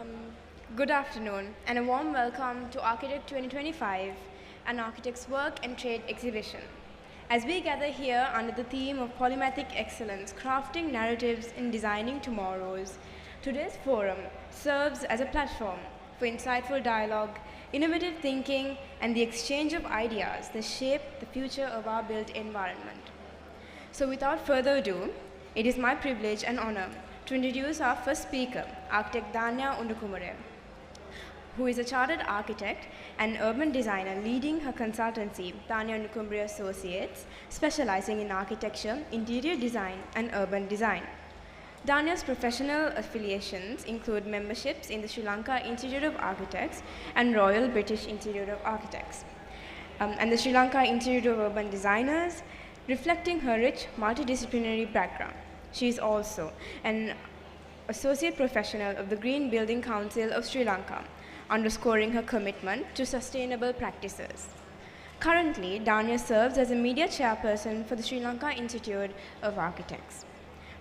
Um, Good afternoon and a warm welcome to Architect 2025, an architect's work and trade exhibition. As we gather here under the theme of polymathic excellence, crafting narratives in designing tomorrows, today's forum serves as a platform for insightful dialogue, innovative thinking, and the exchange of ideas that shape the future of our built environment. So without further ado, it is my privilege and honor to introduce our first speaker, architect Danya Udukubure, who is a chartered architect and urban designer leading her consultancy, Danya Udukubure Associates, specializing in architecture, interior design, and urban design. Danya's professional affiliations include memberships in the Sri Lanka Institute of Architects and Royal British Institute of Architects, and the Sri Lanka Institute of Urban Designers, reflecting her rich multidisciplinary background. She is also an associate professional of the Green Building Council of Sri Lanka, underscoring her commitment to sustainable practices. Currently, Danya serves as a media chairperson for the Sri Lanka Institute of Architects.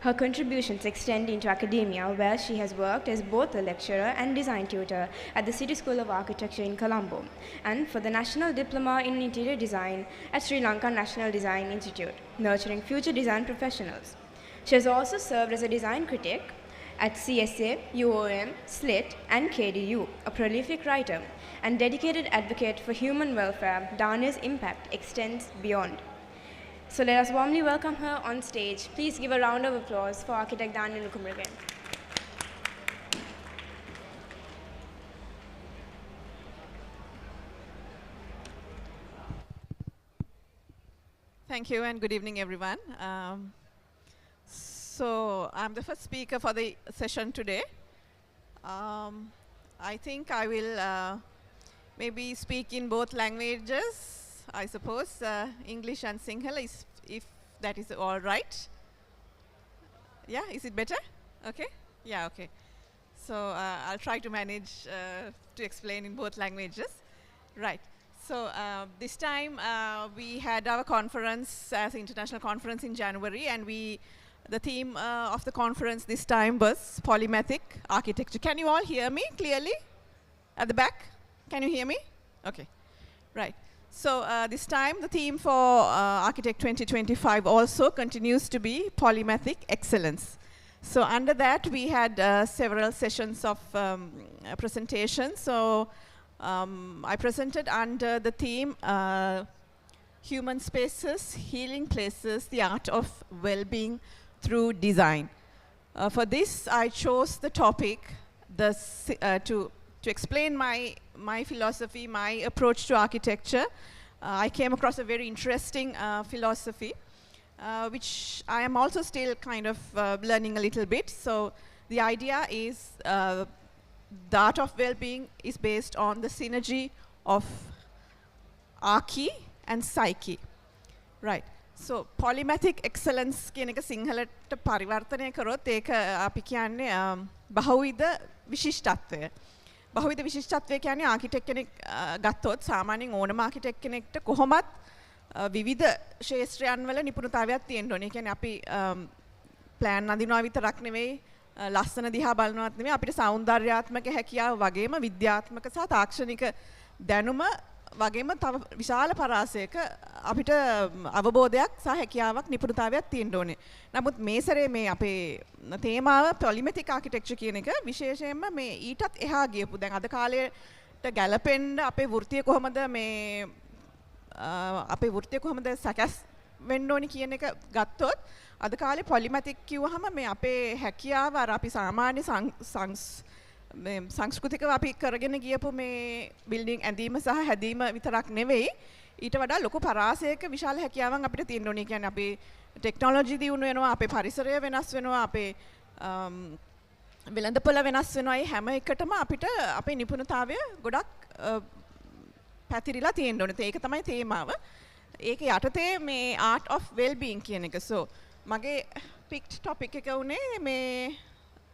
Her contributions extend into academia, where she has worked as both a lecturer and design tutor at the City School of Architecture in Colombo, and for the National Diploma in Interior Design at Sri Lanka National Design Institute, nurturing future design professionals. She has also served as a design critic at CSA, UOM, SLIT, and KDU, a prolific writer and dedicated advocate for human welfare. Danya's impact extends beyond. So let us warmly welcome her on stage. Please give a round of applause for architect Danya Udukubure. Thank you and good evening, everyone. So I'm the first speaker for the session today. I think I will maybe speak in both languages, I suppose, English and Sinhala, if that is all right. Yeah, is it better? Okay? Yeah, okay. So I'll try to manage to explain in both languages. Right. So this time we had our conference as international conference in January, and the theme of the conference this time was polymathic architecture. Can you all hear me clearly? At the back? Can you hear me? Okay. Right. So this time the theme for Architect 2025 also continues to be polymathic excellence. So under that we had several sessions of presentations. So I presented under the theme Human Spaces, Healing Places, the Art of Wellbeing through Design. For this, I chose the topic to explain my philosophy, my approach to architecture. I came across a very interesting philosophy, which I am also still kind of learning a little bit. So the idea is the art of well-being is based on the synergy of Archi and Psychi. Right. So polymathic excellence කියන එක සිංහලට පරිවර්තනය කරොත් ඒක අපි කියන්නේ බහුවිධ විශිෂ්ටත්වය. බහුවිධ විශිෂ්ටත්වය කියන්නේ architect කෙනෙක් ගත්තොත් සාමාන්‍යයෙන් ඕනම ආකිටෙක්ට් කෙනෙක්ට කොහොමත් විවිධ ශාස්ත්‍රයන් වල නිපුණතාවයක් තියෙන්න ඕනේ. ඒ කියන්නේ අපි ප්ලෑන් අඳිනවා විතරක් නෙවෙයි, ලස්සන දිහා බලනවත් නෙවෙයි, අපිට සෞන්දර්යාත්මක හැකියාව වගේම විද්‍යාත්මක සහ තාක්ෂණික දැනුම වගේම තව විශාල පරාසයක අපිට අවබෝධයක් සහ හැකියාවක් නිපුණතාවයක් තියෙන්න ඕනේ. නමුත් මේ සැරේ මේ අපේ තේමාව polymathic architecture කියන එක විශේෂයෙන්ම මේ ඊටත් එහා ගියපු දැන් අද කාලයට ගැලපෙන්න අපේ වෘත්තිය කොහොමද සකස් වෙන්න ඕනි කියන එක ගත්තොත් අද කාලේ polymathic කිව්වහම මේ අපේ හැකියාව අර අපි සාමාන්‍ය සංස්කෘතිකව අපි කරගෙන ගියපු මේ බිල්ඩින් ඇඳීම සහ හැදීම විතරක් නෙවෙයි, ඊට වඩා ලොකු පරාසයක විශාල හැකියාවක් අපිට තියෙන්න ඕනේ. කියන්නේ අපේ ටෙක්නොලොජි දියුණු වෙනවා, අපේ පරිසරය වෙනස් වෙනවා, අපේ වෙළඳපොළ වෙනස් වෙනවා. ඒ හැම එකටම අපිට අපේ නිපුණතාවය ගොඩක් පැතිරිලා තියෙන්න ඕනේ. ඒක තමයි තේමාව. ඒක යටතේ මේ art of well-being කියන එක. So මගේ picked topic එක උනේ මේ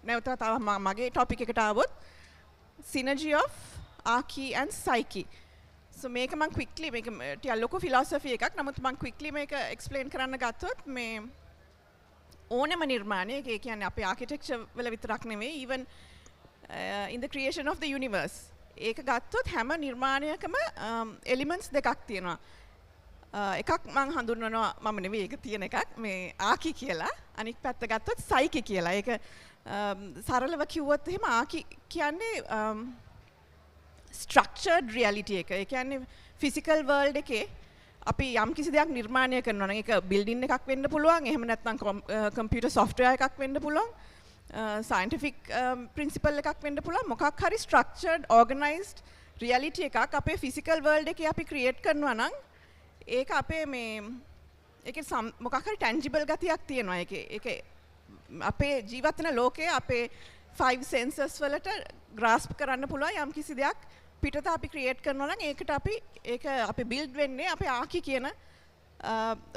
නැවත තව මගේ topic එකට ආවොත් synergy of Archi and Psychi. So මේක මම quickly මේක ටික ලොකු philosophy එකක්. නමුත් මම quickly මේක explain කරන්න ගත්තොත් මේ ඕනෑම නිර්මාණයක ඒ කියන්නේ අපේ architecture වල විතරක් නෙවෙයි, even in the creation of the universe. ඒක ගත්තොත් හැම නිර්මාණයකම elements දෙකක් තියෙනවා. එකක් මම හඳුන්වනවා මම නෙවෙයි ඒක තියෙන එකක් මේ ආකි කියලා. අනිත් පැත්ත ගත්තොත් සයිකි කියලා. ඒක සරලව කිව්වොත් එහෙම ආකි කියන්නේ structured reality එක. ඒ කියන්නේ physical world එකේ අපි යම් කිසි දෙයක් නිර්මාණය කරනවා නම් ඒක building එකක් වෙන්න පුළුවන්. එහෙම නැත්නම් computer software එකක් වෙන්න පුළුවන්. scientific principle එකක් වෙන්න පුළුවන්. මොකක් හරි structured organized reality එකක් අපේ physical world එකේ අපි create කරනවා නම් ඒක අපේ මේ ඒකේ මොකක් හරි tangible ගතියක් තියෙනවා. ඒකේ අපේ ජීවත් වෙන ලෝකයේ අපේ 5 senses වලට grasp කරන්න පුළුවන් යම් කිසි දෙයක් පිටත අපි create කරනවා නම් ඒකට අපි build වෙන්නේ අපේ ආකි කියන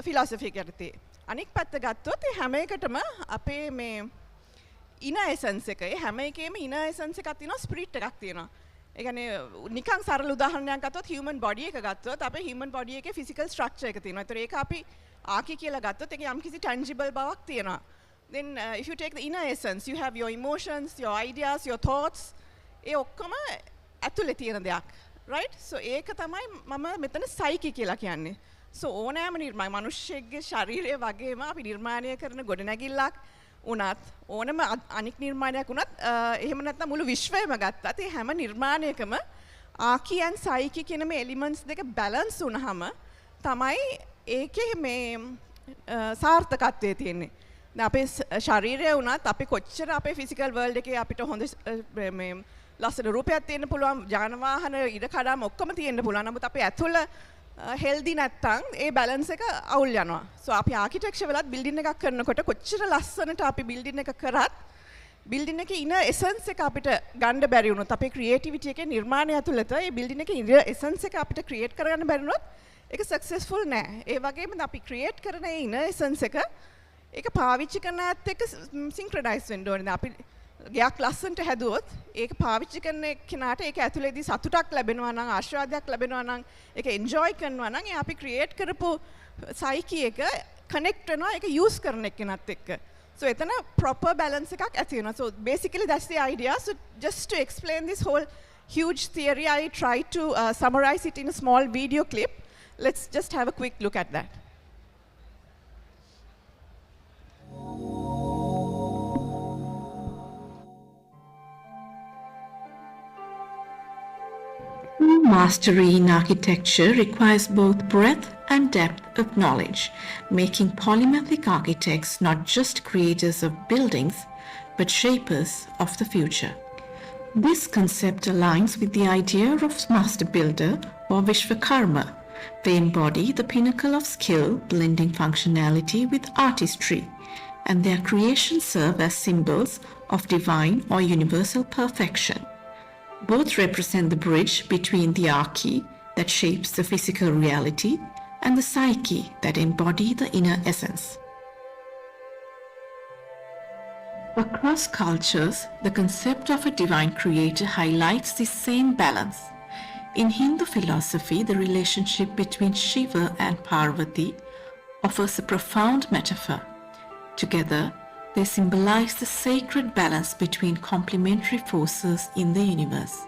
philosophy එකට. අනික් පැත්ත ගත්තොත් හැම එකටම අපේ මේ inner essence එක හැම එකේම inner essence එකක් තියෙනවා, spirit එකක් තියෙනවා. ඒ කියන්නේ නිකන් සරල උදාහරණයක් ගත්තොත් human body එක ගත්තොත් අපේ human body එකේ physical structure එක තියෙනවා. ඒතර ඒක අපි ආකි කියලා ගත්තොත් ඒකේ යම්කිසි tangible බවක් තියෙනවා. Then if you take the inner essence, you have your emotions, your ideas, your thoughts. ඒ ඔක්කොම ඇතුලේ තියෙන දෙයක්. Right? So ඒක තමයි මම මෙතන psyche කියලා කියන්නේ. So ඕනෑම මිනිස්සෙක්ගේ ශරීරය වගේම අපි නිර්මාණය කරන ගොඩනැගිල්ලක් උනත් ඕනම අනික් නිර්මාණයක් උනත් එහෙම නැත්නම් මුළු විශ්වයම ගත්තත් ඒ හැම නිර්මාණයකම ආකි and psyche කියන මේ elements දෙක balance වුණාම තමයි ඒකේ මේ සාර්ථකත්වය තියෙන්නේ. දැන් අපේ ශරීරය උනත් අපි කොච්චර අපේ physical world එකේ අපිට හොඳ මේ ලස්සන රූපයක් තියෙන්න පුළුවන්, යාන වාහන ඉඩ කඩම් ඔක්කොම තියෙන්න පුළුවන්. නමුත් අපේ ඇතුළ healthy නැත්තම් ඒ balance එක අවුල් යනවා. So අපි architecture වලත් building එකක් කරනකොට කොච්චර ලස්සනට අපි building එක කරත් building එකේ inner essence එක අපිට ගන්න බැරි වුණොත් අපේ creativity එකේ නිර්මාණය ඇතුළත ඒ building එකේ inner essence එක අපිට create කරගන්න බැරි වුණොත් ඒක successful නෑ. ඒ වගේම අපි create කරන ඒ inner essence එක ඒක පාවිච්චි කරන ඇත්ත එක්ක synchronize වෙන්න ඕනේ. අපි ගයක් ලස්සනට හැදුවොත් ඒක පාවිච්චි කරන කෙනාට ඒක ඇතුළේදී සතුටක් ලැබෙනවා නම් ආශාදයක් ලැබෙනවා නම් ඒක enjoy කරනවා නම් ඒ අපි create කරපු psyche එක connect වෙනවා ඒක use කරන කෙනත් එක්ක. So එතන proper balance එකක් ඇති වෙනවා. So basically that's the idea. So just to explain this whole huge theory, I tried to summarize it in a small video clip. Let's just have a quick look at that. True mastery in architecture requires both breadth and depth of knowledge, making polymathic architects not just creators of buildings, but shapers of the future. This concept aligns with the idea of master builder or Vishwakarma. They embody the pinnacle of skill, blending functionality with artistry, and their creations serve as symbols of divine or universal perfection. Both represent the bridge between the Archi that shapes the physical reality and the Psyche that embody the inner essence. Across cultures, the concept of a divine creator highlights this same balance. In Hindu philosophy, the relationship between Shiva and Parvati offers a profound metaphor. Together, they symbolize the sacred balance between complementary forces in the universe.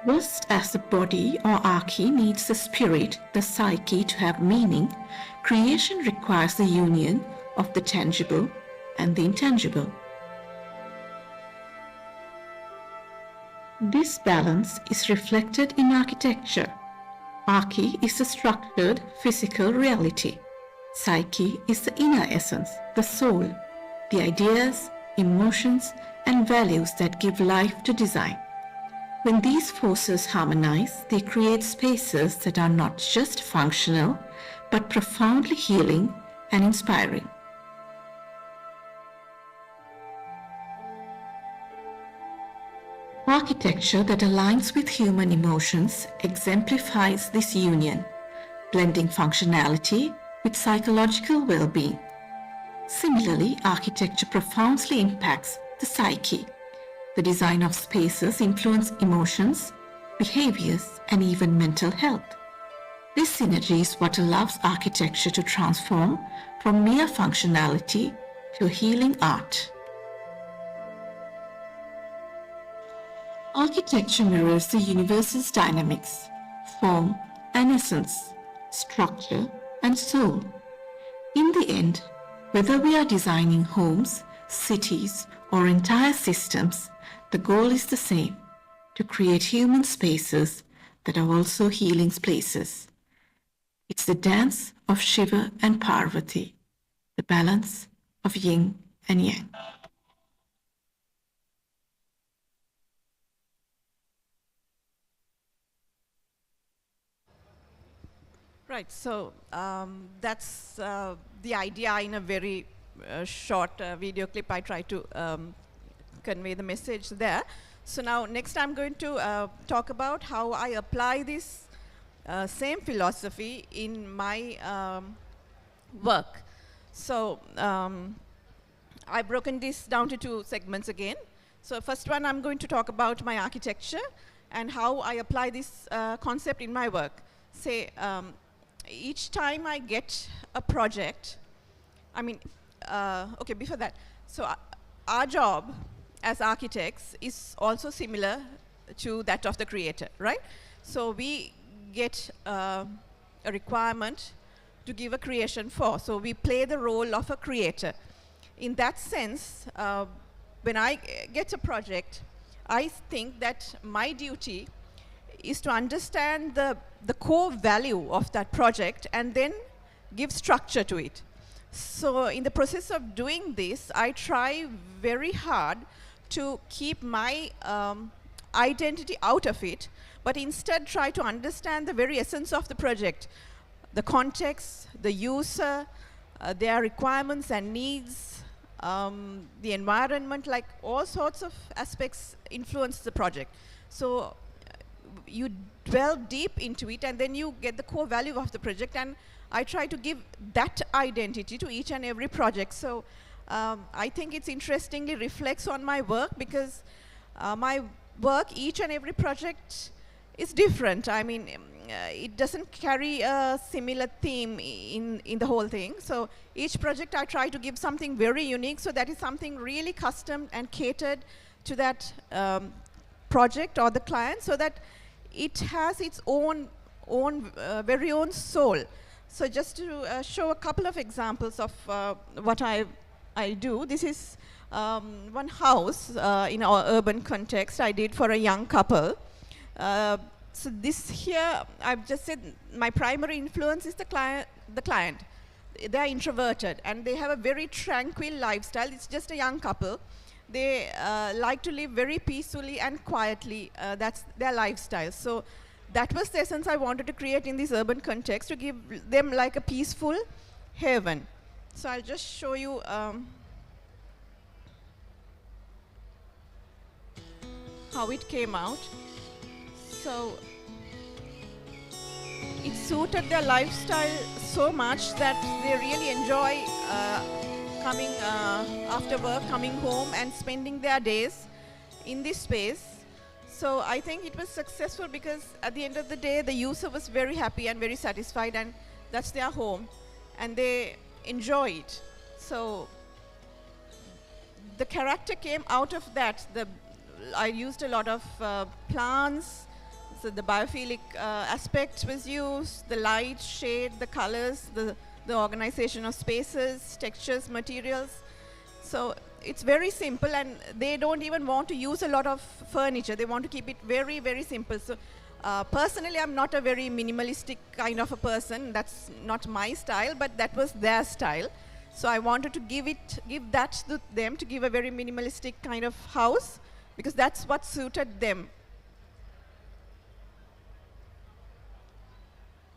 Just as the body or archi needs the spirit, the psyche, to have meaning, creation requires the union of the tangible and the intangible. This balance is reflected in architecture. Archi is the structured physical reality. Psyche is the inner essence, the soul, the ideas, emotions, and values that give life to design. When these forces harmonize, they create spaces that are not just functional, but profoundly healing and inspiring. Architecture that aligns with human emotions exemplifies this union, blending functionality with psychological well-being. Similarly, architecture profoundly impacts the psyche. The design of spaces influence emotions, behaviors, and even mental health. This synergy is what allows architecture to transform from mere functionality to healing art. Architecture mirrors the universe's dynamics, form and essence, structure and soul. In the end, whether we are designing homes, cities, or entire systems, the goal is the same: to create human spaces that are also healing spaces. It's the dance of Shiva and Parvati, the balance of yin and yang. Right, so that's the idea in a very short video clip. I try to convey the message there. So now next I'm going to talk about how I apply this same philosophy in my work. So I've broken this down to two segments again. So first one, I'm going to talk about my architecture and how I apply this concept in my work. Say, each time I get a project, okay, before that, so our job as architects is also similar to that of the creator, right? So we get a requirement to give a creation for. So we play the role of a creator. In that sense, when I get a project, I think that my duty is to understand the core value of that project and then give structure to it. So in the process of doing this, I try very hard to keep my identity out of it, but instead try to understand the very essence of the project, the context, the user, their requirements and needs, the environment, like all sorts of aspects influence the project. So you delve deep into it and then you get the core value of the project, and I try to give that identity to each and every project. So I think it's interestingly reflects on my work, because my work, each and every project is different. I mean, it doesn't carry a similar theme in the whole thing. So each project I try to give something very unique, so that is something really custom and catered to that project or the client, so that it has its own very own soul. So just to show a couple of examples of what I do. This is one house in our urban context I did for a young couple. So this here, I've just said my primary influence is the client. They are introverted and they have a very tranquil lifestyle. It's just a young couple. They like to live very peacefully and quietly. That's their lifestyle. So that was the essence I wanted to create in this urban context, to give them like a peaceful haven. So I'll just show you how it came out. So it suited their lifestyle so much that they really enjoy coming after work, coming home and spending their days in this space. So I think it was successful because at the end of the day, the user was very happy and very satisfied, and that's their home, and they enjoy it. So the character came out of that. I used a lot of plants, so the biophilic aspect was used, the light, shade, the colors, the organization of spaces, textures, materials. So it's very simple, and they don't even want to use a lot of furniture. They want to keep it very, very simple. So personally, I'm not a very minimalistic kind of a person. That's not my style, but that was their style. So I wanted to give that to them, to give a very minimalistic kind of house, because that's what suited them.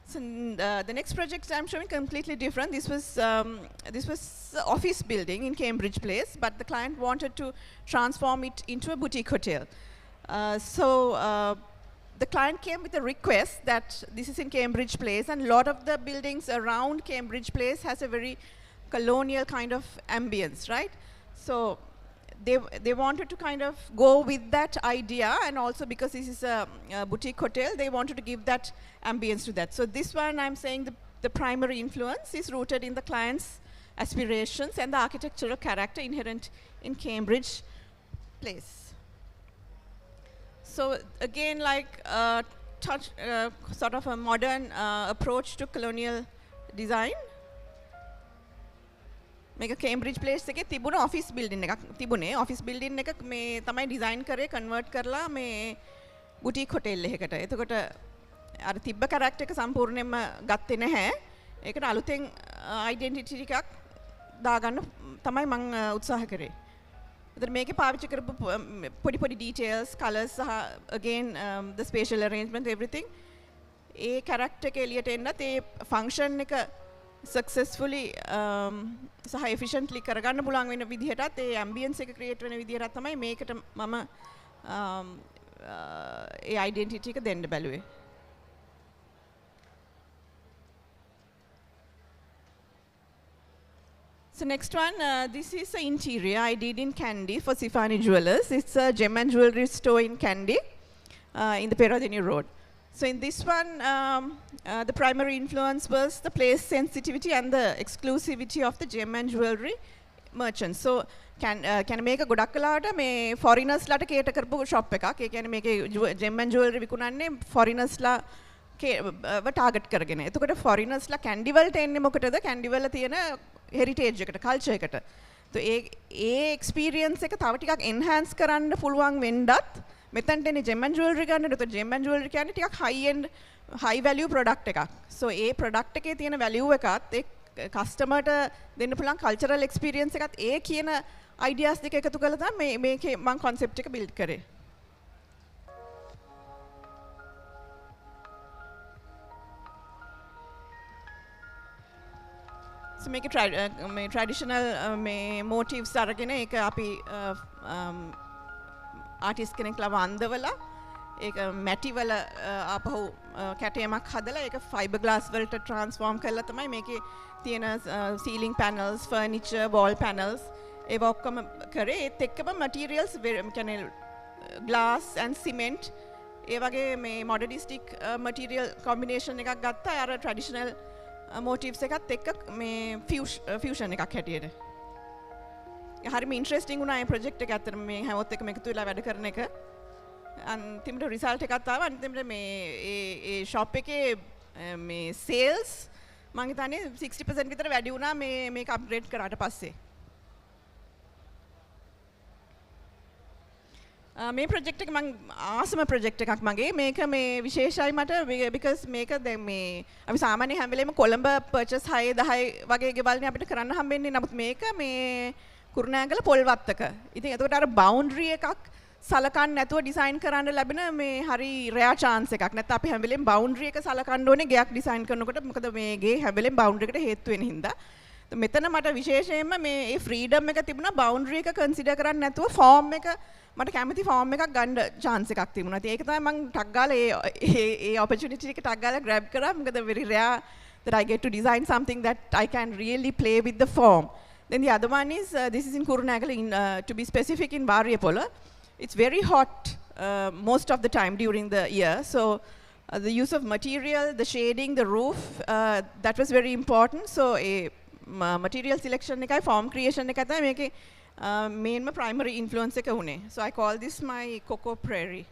So the next project I'm showing completely different. This was an office building in Cambridge Place, but the client wanted to transform it into a boutique hotel. So the client came with a request that this is in Cambridge Place, and a lot of the buildings around Cambridge Place has a very colonial kind of ambience, right? So they wanted to kind of go with that idea, and also because this is a boutique hotel, they wanted to give that ambience to that. So this one, I'm saying the primary influence is rooted in the client's aspirations and the architectural character inherent in Cambridge Place. So again, like sort of a modern approach to colonial design. මේක Cambridge place එකේ තිබුණ office building එකක් තිබුණේ. Office building එක මේ තමයි design කරේ convert කරලා මේ බුටික් හොටෙල් එකකට. එතකොට අර තිබ්බ කැරක්ටර් එක සම්පූර්ණයෙන්ම ගත්තේ නැහැ. ඒකට අලුතෙන් ඩෙන්ටිටි ටිකක් දාගන්න තමයි මම උත්සාහ කරේ. එතකොට මේකේ පාවිච්චි කරපු පොඩි පොඩි details, colors සහ again the spatial arrangement everything A character එක එළියට එන්නත් ඒ ෆන්ක්ෂන් එක successfully සහ efficiently කරගන්න පුළුවන් වෙන විදිහටත් ඒ ambience එක create වෙන විදිහටත් තමයි මේකට මම ඒ identity එක දෙන්න බැලුවේ. So next one, this is the interior I did in Kandy for Sifani Jewelers. It's a gem and jewelry store in Kandy in the Peradeniya Road. So in this one, the primary influence was the place sensitivity and the exclusivity of the gem and jewelry merchants. So can make a ගොඩක් කලාවට මේ foreigners ලාට cater කරපු shop එකක්. ඒ කියන්නේ මේකේ gem and jewelry විකුණන්නේ foreigners ලා target කරගෙන. එතකොට foreigners ලා Kandy වලට එන්නේ මොකටද? Kandy වල තියෙන heritage එකට, culture එකට. તો ඒ experience එක තව ටිකක් enhance කරන්න පුළුවන් වෙන්නත් මෙතනට එන්නේ gem and jewelry ගන්නට. તો gem and jewelry කියන්නේ ටිකක් high end high value product එකක්. so ඒ product එකේ තියෙන value එකත් ඒ customer ට දෙන්න පුළුවන් cultural experience එකත් ඒ කියන ideas දෙක එකතු කරලා තමයි මේකේ මම concept එක build කරේ. so මේකේ traditional motifs අරගෙන ඒක අපි ආටිස්ට් කෙනෙක් ලව අන්දවලා ඒක මැටි වල ආපහු කැටයමක් හදලා ඒක ෆයිබර් ග්ලාස් වලට ට්‍රාන්ස්ෆෝම් කරලා තමයි මේකේ තියෙන සීලිං පැනල්ස්, ෆර්නිචර්, වෝල් පැනල්ස් ඒව ඔක්කොම කරේ. ඒත් එක්කම මැටීරියල්ස් කියන්නේ ග්ලාස් ඇන්ඩ් සිමෙන්ට් ඒ වගේ මේ මොඩර්නිස්ටික් මැටීරියල් කොම්බිනේෂන් එකක් ගත්තා අර ට්‍රැඩිෂනල් මොටිව්ස් එකත් එක්ක මේ ෆියුෂන් එකක් හැටියට. හරිම ඉන්ට්‍රෙස්ටිං වුණා මේ ප්‍රොජෙක්ට් එක ඇත්තටම මේ හැමෝත් එක්කම එකතු වෙලා වැඩ කරන එක. අන්තිමට රිසල්ට් එකක් ආවා. අන්තිමට මේ ඒ ෂොප් එකේ මේ සේල්ස් මම හිතන්නේ 60% විතර වැඩි වුණා මේක අප්ග්‍රේඩ් කරාට පස්සේ. මේ ප්‍රොජෙක්ට් එක මම ආසම ප්‍රොජෙක්ට් එකක් මගේ. මේක මේ විශේෂයි මට because මේක දැන් මේ අපි සාමාන්‍යයෙන් හැම වෙලේම කොළඹ පර්චේස් 6 10 වගේ ගෙවල්නේ අපිට කරන්න හම්බෙන්නේ. නමුත් මේක මේ කුරුණෑගල පොල්වත්තක. ඉතින් එතකොට අර බවුන්ඩරි එකක් සලකන්න නැතුව ඩිසයින් කරන්න ලැබෙන මේ හරි රෙයා chance එකක්. නැත්නම් අපි හැම වෙලෙම බවුන්ඩරි එක සලකන්න ඕනේ ගෙයක් ඩිසයින් කරනකොට. මොකද මේ ගේ හැම වෙලෙම බවුන්ඩරි එකට හේතු වෙන හින්දා. මෙතන මට විශේෂයෙන්ම මේ ෆ්‍රීඩම් එක තිබුණා බවුන්ඩරි එක කන්සිඩර් කරන්නේ නැතුව ෆෝම් එක මට කැමති ෆෝම් එකක් ගන්න chance එකක් තිබුණා. ඉතින් ඒක තමයි මම ටක් ගාලා ඒ opportunity එක ටක් ගාලා grab කරා. මොකද very rare that I get to design something that I can really play with the form. Then the other one is, this is in Kurunagala, to be specific in Varyapola. It's very hot most of the time during the year. So the use of material, the shading, the roof, that was very important. So a material selection ekai, form creation ekai තමයි මේකේ main primary influence එක උනේ. So I call this my Cocoa Prairie.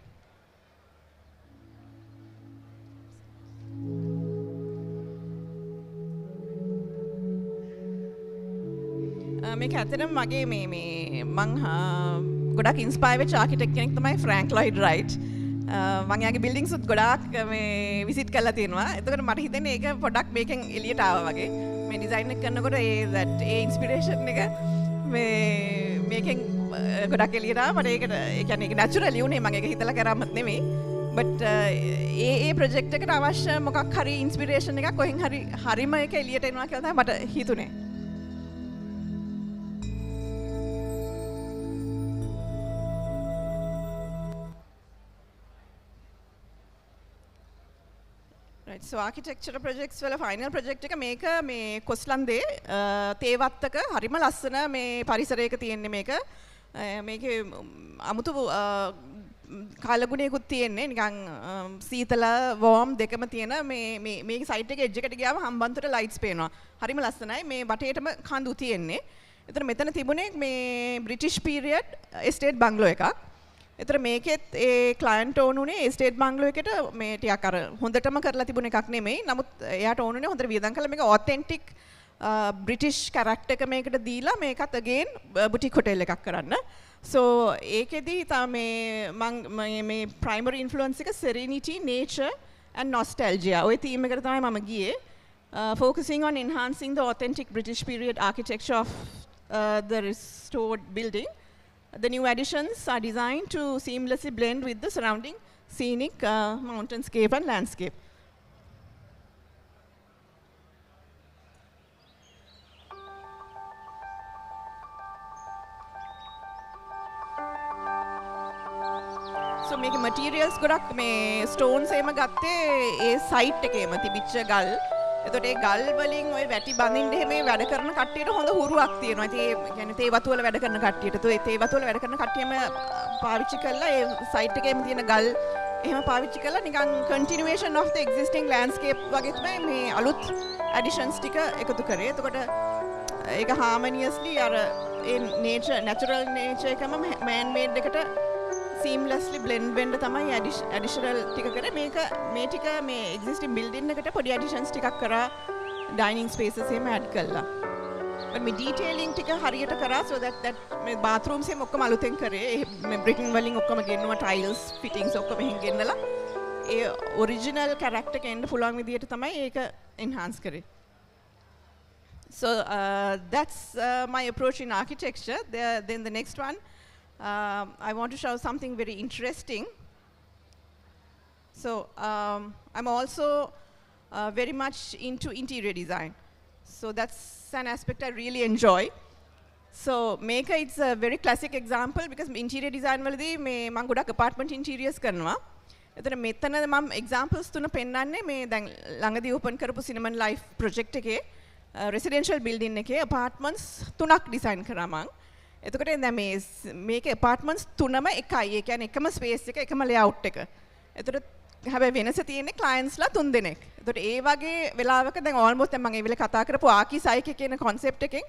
මේක ඇත්තටම මගේ මේ මං ගොඩක් ඉන්ස්පයර් වෙච්ච ආකිටෙක්ට් කෙනෙක් තමයි ෆ්‍රැන්ක් ලොයිඩ් රයිට්. මම යාගේ බිල්ඩින්ග්ස් උත් ගොඩාක් මේ විසිට් කරලා තියෙනවා. එතකොට මට හිතෙන්නේ ඒක පොඩ්ඩක් මේකෙන් එළියට ආවා වගේ. මේ ඩිසයින් එක කරනකොට ඒ ඉන්ස්පිරේෂන් එක මේකෙන් ගොඩක් එළියට ආවා. මට ඒකට ඒ කියන්නේ ඒක නැචරලි උනේ මම ඒක හිතලා කරාමත් නෙමෙයි. බට් ඒ ප්‍රොජෙක්ට් එකට අවශ්‍ය මොකක් හරි ඉන්ස්පිරේෂන් එකක් කොහෙන් හරි හරිම ඒක එළියට එනවා කියලා තමයි මට හිතුනේ. Right, so architecture projects වල final project එක මේක මේ කොස්ලන්දේ තේවත්තක හරිම ලස්සන මේ පරිසරයක තියෙන්නේ මේක මේකේ අමුතු කාලගුණයකුත් තියෙන්නේ නිකන් සීතල වෝම් දෙකම තියෙන මේ සයිට් එකේ එජ් එකට ගියාම හම්බන්තොට ලයිට්ස් පේනවා. හරිම ලස්සනයි. මේ වටේටම කඳු තියෙන්නේ. එතන මෙතන තිබුණේ මේ බ්‍රිටිෂ් පීරියඩ් එස්ටේට් බංගලෝ එකක්. එතන මේකෙත් ඒ ක්ලයන්ට් ඕන උනේ එස්ටේට් බංගලෝ එකට මේ ටිකක් අර හොඳටම කරලා තිබුණ එකක් නෙමෙයි. නමුත් එයාට ඕන උනේ හොඳට වියදම් කරලා මේක ඔතෙන්ටික් බ්‍රිටිෂ් කැරක්ටර් එක මේකට දීලා මේකත් අගේන් බුටික් හොටෙල් එකක් කරන්න. So ඒකෙදි තමයි මේ primary influence එක serenity, nature and nostalgia. ওই theme එකට තමයි මම ගියේ. Focusing on enhancing the authentic British period architecture of the restored building. The new additions are designed to seamlessly blend with the surrounding scenic mountainscape and landscape. So මේක materials ගොඩක් මේ stones එහෙම ගත්තේ ඒ site එකේම තිබිච්ච ගල්. එතකොට ඒ ගල් වලින් ওই වැටි බඳින්න එහෙම වැඩ කරන කට්ටියට හොඳ හුරුවක් තියෙනවා. ඉතින් ඒ කියන්නේ තේ වතු වල වැඩ කරන කට්ටියට. ඒ තේ වතු වල වැඩ කරන කට්ටියම පාවිච්චි කරලා ඒ site එකේම තියෙන ගල් එහෙම පාවිච්චි කරලා නිකන් continuation of the existing landscape වගේ තමයි මේ අලුත් additions ටික එකතු කරේ. එතකොට ඒක harmoniously අර ඒ natural nature එකම man made එකට seamlessly blend වෙන්න තමයි additional ටික කරේ. මේ ටික මේ existing building එකට පොඩි additions ටිකක් කරා dining spaces එහෙම add කළා. but මේ detailing ටික හරියට කරා so that මේ bathrooms එහෙම ඔක්කොම අලුතෙන් කරේ. මේ bricking වලින් ඔක්කොම ගෙන්නුවා tiles fittings ඔක්කොම එහෙන් ගෙන්නලා ඒ original character එක එන්න පුළුවන් විදියට තමයි ඒක enhance කරේ. So that's my approach in architecture. Then the next one, I want to show something very interesting. So I'm also very much into interior design. So that's an aspect I really enjoy. So Maker, it's a very classic example because interior design වලදී මේ මම ගොඩක් apartment interiors කරනවා. එතන මෙතන මම examples තුන පෙන්නන්නේ මේ දැන් ළඟදී open කරපු cinnamon life project එකේ residential building එකේ apartments 3ක් design කරා මම. එතකොට දැන් මේකේ apartments 3ම එකයි. ඒ කියන්නේ එකම space එක එකම layout එක. එතකොට හැබැයි වෙනස තියෙන්නේ clients ලා 3 දෙනෙක්. එතකොට ඒ වගේ වෙලාවක දැන් almost දැන් මම ඒ වෙලේ කතා කරපු Archi Psychi කියන concept එකෙන්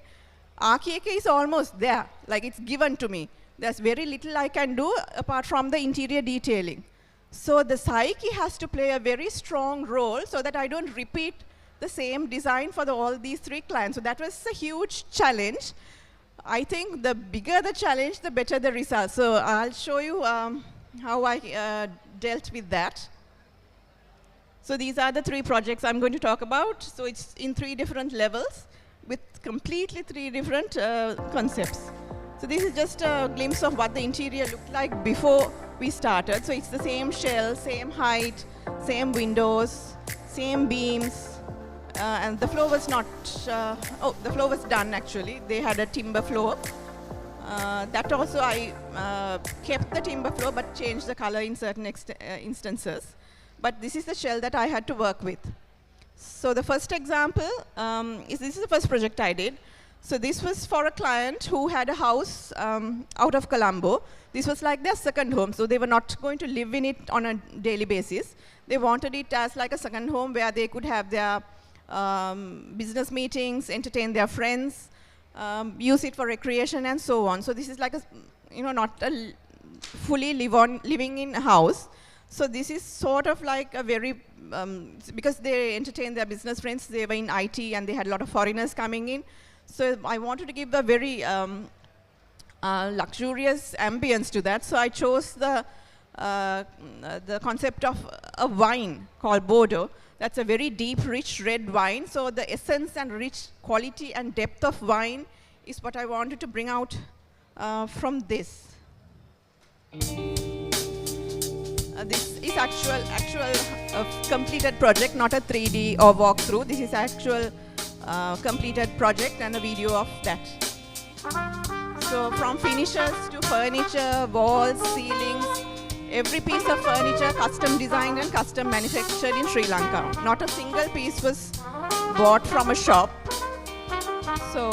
Archi එක is almost there. Like it's given to me. There's very little I can do apart from the interior detailing. So the Psychi has to play a very strong role so that I don't repeat the same design for all these 3 clients. So that was a huge challenge. I think the bigger the challenge, the better the result. So I'll show you how I dealt with that. So these are the 3 projects I'm going to talk about. So it's in 3 different levels with completely 3 different concepts. So this is just a glimpse of what the interior looked like before we started. So it's the same shell, same height, same windows, same beams. And the floor was not, the floor was done actually. They had a timber floor. That also I kept the timber floor but changed the color in certain instances. But this is the shell that I had to work with. So the first example this is the first project I did. So this was for a client who had a house out of Colombo. This was like their second home. So they were not going to live in it on a daily basis. They wanted it as like a second home where they could have their business meetings, entertain their friends, use it for recreation and so on. So this is like a, not a fully living in a house. So this is sort of like a very, because they entertain their business friends, they were in IT and they had a lot of foreigners coming in. So I wanted to give a very luxurious ambience to that. So I chose the concept of a wine called Bordeaux. That's a very deep, rich red wine. So the essence and rich quality and depth of wine is what I wanted to bring out from this. This is actual completed project, not a 3D or walkthrough. This is actual completed project and a video of that. So from finishes to furniture, walls, ceilings, every piece of furniture custom designed and custom manufactured in Sri Lanka. Not a single piece was bought from a shop. So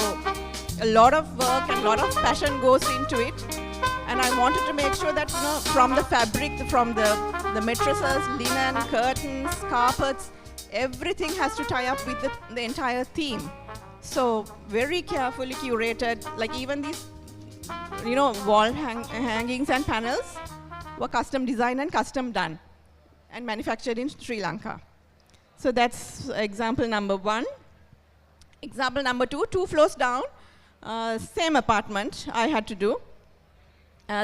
a lot of work and a lot of passion goes into it. And I wanted to make sure that, from the fabric, from the mattresses, linen, curtains, carpets, everything has to tie up with the entire theme. So very carefully curated, like even these, wall hangings and panels were custom designed and custom done and manufactured in Sri Lanka. So that's example number 1. Example number 2, 2 floors down, same apartment I had to do.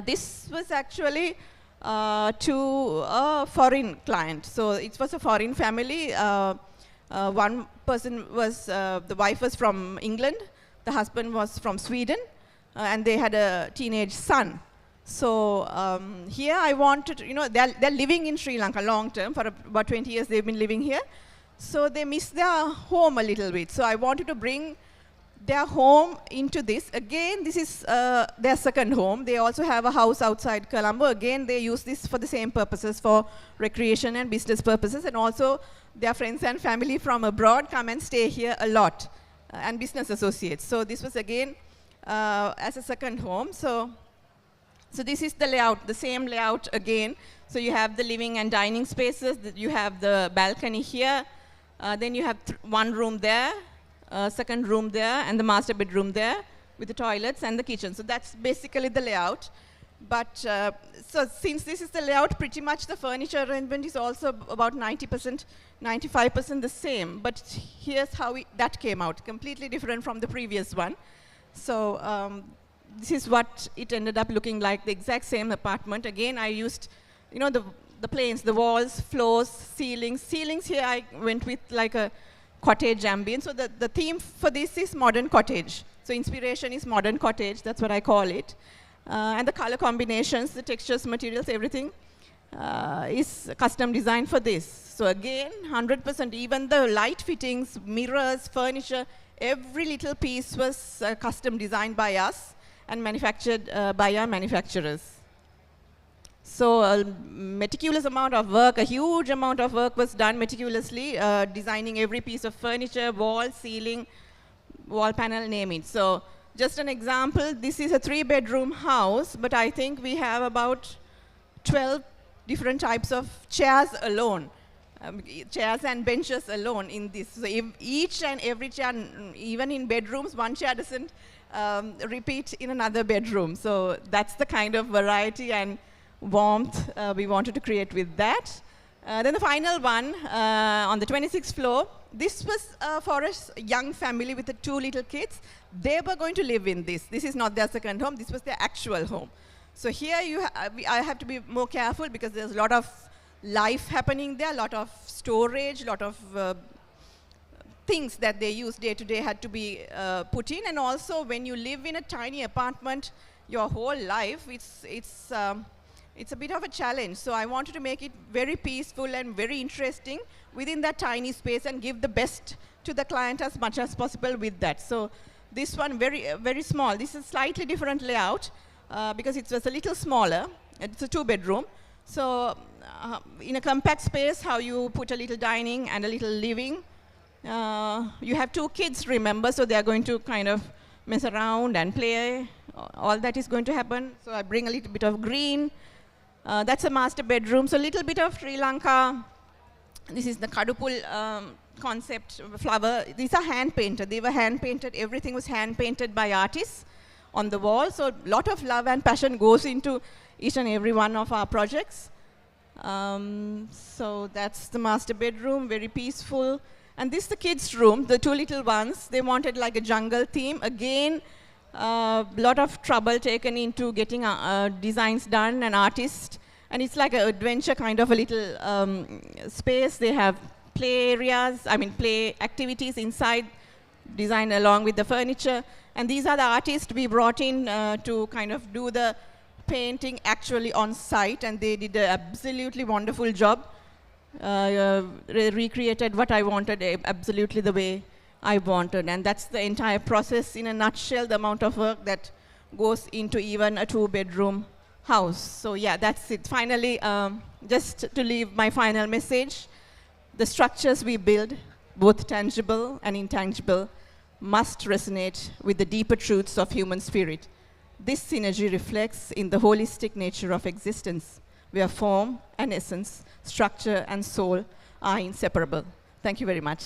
This was actually to a foreign client. So it was a foreign family. One person was, the wife was from England, the husband was from Sweden, and they had a teenage son. So here I wanted, they're living in Sri Lanka long term. For about 20 years they've been living here. So they miss their home a little bit. So I wanted to bring their home into this. Again, this is their second home. They also have a house outside Colombo. Again, they use this for the same purposes, for recreation and business purposes. And also their friends and family from abroad come and stay here a lot, and business associates. So this was again as a second home. So this is the layout, the same layout again. So you have the living and dining spaces. You have the balcony here. Then you have one room there, second room there, and the master bedroom there with the toilets and the kitchen. So that's basically the layout. But so since this is the layout, pretty much the furniture arrangement is also about 90%, 95% the same. But here's how that came out, completely different from the previous one. So this is what it ended up looking like, the exact same apartment. Again, I used, the planes, the walls, floors, ceilings. Ceilings here I went with like a cottage ambience. So the theme for this is modern cottage. So inspiration is modern cottage, that's what I call it. And the color combinations, the textures, materials, everything is custom designed for this. So again, 100%, even the light fittings, mirrors, furniture, every little piece was custom designed by us and manufactured by our manufacturers. So a meticulous amount of work, a huge amount of work was done meticulously, designing every piece of furniture, wall, ceiling, wall panel, name it. So just an example, this is a 3-bedroom house, but I think we have about 12 different types of chairs alone, chairs and benches alone in this. So if each and every chair, even in bedrooms, one chair doesn't repeat in another bedroom. So that's the kind of variety and warmth we wanted to create with that. Then the final one on the 26th floor, this was for a young family with the 2 little kids. They were going to live in this. This is not their second home, this was their actual home. So here I have to be more careful because there's a lot of life happening there, a lot of storage, a lot of things that they use day to day had to be put in. And also when you live in a tiny apartment your whole life, it's a bit of a challenge. So I wanted to make it very peaceful and very interesting within that tiny space and give the best to the client as much as possible with that. So this one very small. This is slightly different layout because it was a little smaller. It's a 2-bedroom. So in a compact space, how you put a little dining and a little living. You have 2 kids, remember, so they are going to kind of mess around and play. All that is going to happen. So I bring a little bit of green. That's a master bedroom. So a little bit of Sri Lanka. This is the Kadupul concept flower. These are hand painted. They were hand painted. Everything was hand painted by artists on the wall. So a lot of love and passion goes into each and every one of our projects. So that's the master bedroom, very peaceful. And this is the kids' room, the 2 little ones. They wanted like a jungle theme. Again, a lot of trouble taken into getting designs done, an artist. And it's like an adventure kind of a little space. They have play areas, play activities inside, designed along with the furniture. And these are the artists we brought in to kind of do the painting actually on site. And they did an absolutely wonderful job. Recreated what I wanted absolutely the way I wanted. And that's the entire process in a nutshell, the amount of work that goes into even a 2-bedroom house. So yeah, that's it. Finally, just to leave my final message, the structures we build, both tangible and intangible, must resonate with the deeper truths of human spirit. This synergy reflects in the holistic nature of existence, where form and essence, structure and soul are inseparable. Thank you very much.